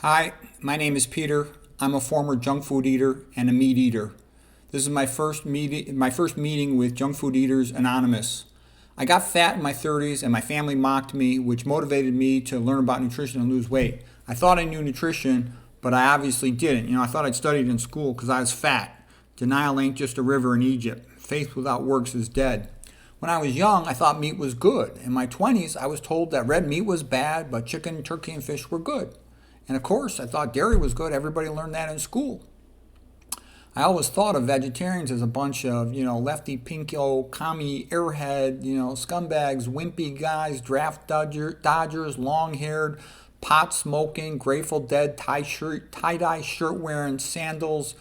Hi, my name is Peter. I'm a former junk food eater and a meat eater. This is my first meeting with Junk Food Eaters Anonymous. I got fat in my 30s and my family mocked me, which motivated me to learn about nutrition and lose weight. I thought I knew nutrition, but I obviously didn't. I thought I'd studied in school because I was fat. Denial ain't just a river in Egypt. Faith without works is dead. When I was young, I thought meat was good. In my 20s, I was told that red meat was bad, but chicken, turkey, and fish were good. And of course, I thought dairy was good. Everybody learned that in school. I always thought of vegetarians as a bunch of, lefty pinko, commie, airhead, scumbags, wimpy guys, draft dodgers, long-haired, pot-smoking, Grateful Dead, tie-dye shirt wearing, sandals,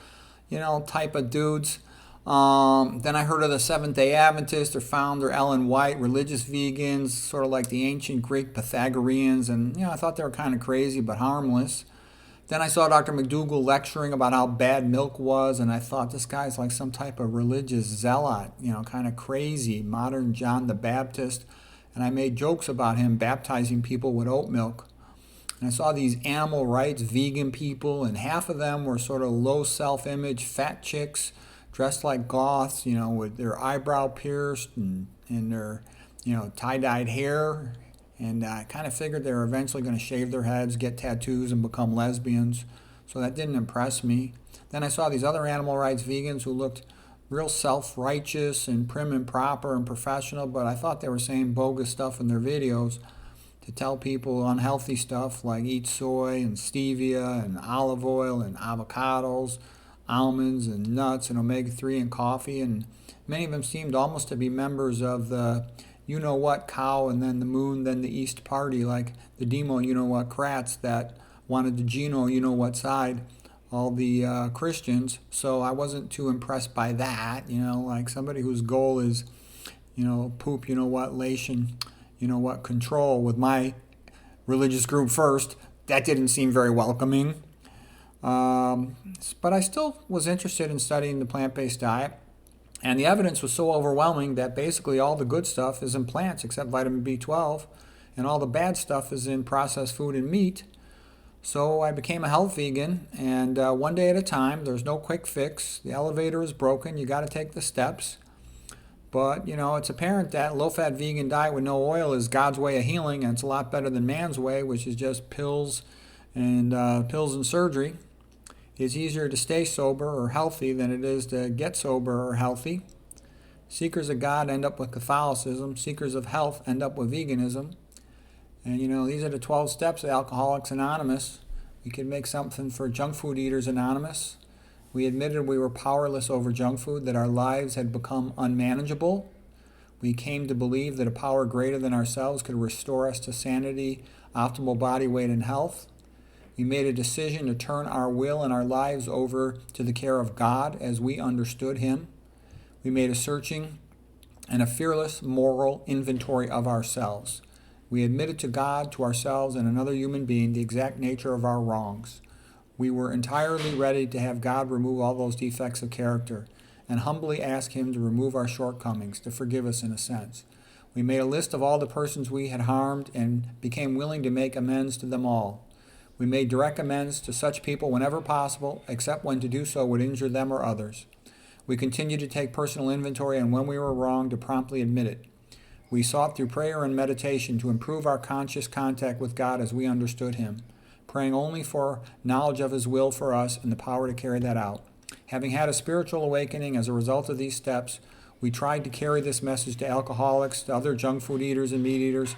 type of dudes. Then I heard of the Seventh-day Adventists, their founder Ellen White, religious vegans, sort of like the ancient Greek Pythagoreans, and I thought they were kind of crazy but harmless. Then I saw Dr. McDougall lecturing about how bad milk was, and I thought this guy's like some type of religious zealot, kind of crazy, modern John the Baptist. And I made jokes about him baptizing people with oat milk. And I saw these animal rights vegan people, and half of them were sort of low self-image fat chicks dressed like goths, with their eyebrow pierced and their, tie-dyed hair. And I kind of figured they were eventually going to shave their heads, get tattoos, and become lesbians. So that didn't impress me. Then I saw these other animal rights vegans who looked real self-righteous and prim and proper and professional, but I thought they were saying bogus stuff in their videos to tell people unhealthy stuff like eat soy and stevia and olive oil and avocados, almonds and nuts and omega-3 and coffee. And many of them seemed almost to be members of the you-know-what cow and then the moon, then the East party, like the demo you-know-what crats that wanted the Geno you-know-what side, all the Christians. So I wasn't too impressed by that, like somebody whose goal is, poop you-know-what, lation, you-know-what control with my religious group first. That didn't seem very welcoming. But I still was interested in studying the plant-based diet. And the evidence was so overwhelming that basically all the good stuff is in plants except vitamin B12, and all the bad stuff is in processed food and meat. So I became a health vegan, and one day at a time. There's no quick fix. The elevator is broken. You got to take the steps. But, it's apparent that low-fat vegan diet with no oil is God's way of healing, and it's a lot better than man's way, which is just pills and surgery. It's easier to stay sober or healthy than it is to get sober or healthy. Seekers of God end up with Catholicism. Seekers of health end up with veganism. And these are the 12 steps of Alcoholics Anonymous. We could make something for Junk Food Eaters Anonymous. We admitted we were powerless over junk food, that our lives had become unmanageable. We came to believe that a power greater than ourselves could restore us to sanity, optimal body weight, and health. We made a decision to turn our will and our lives over to the care of God as we understood Him. We made a searching and a fearless moral inventory of ourselves. We admitted to God, to ourselves, and another human being the exact nature of our wrongs. We were entirely ready to have God remove all those defects of character and humbly ask Him to remove our shortcomings, to forgive us in a sense. We made a list of all the persons we had harmed and became willing to make amends to them all. We made direct amends to such people whenever possible, except when to do so would injure them or others. We continued to take personal inventory, and when we were wrong, to promptly admit it. We sought through prayer and meditation to improve our conscious contact with God as we understood Him, praying only for knowledge of His will for us and the power to carry that out. Having had a spiritual awakening as a result of these steps, we tried to carry this message to alcoholics, to other junk food eaters and meat eaters,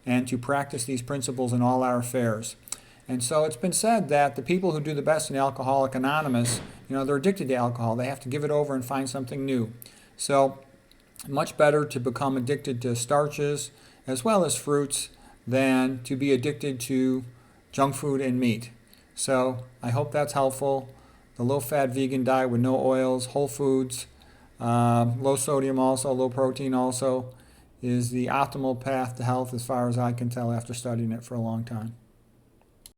and to practice these principles in all our affairs. And so it's been said that the people who do the best in Alcoholics Anonymous, they're addicted to alcohol. They have to give it over and find something new. So much better to become addicted to starches as well as fruits than to be addicted to junk food and meat. So I hope that's helpful. The low-fat vegan diet with no oils, whole foods, low sodium also, low protein also, is the optimal path to health as far as I can tell after studying it for a long time.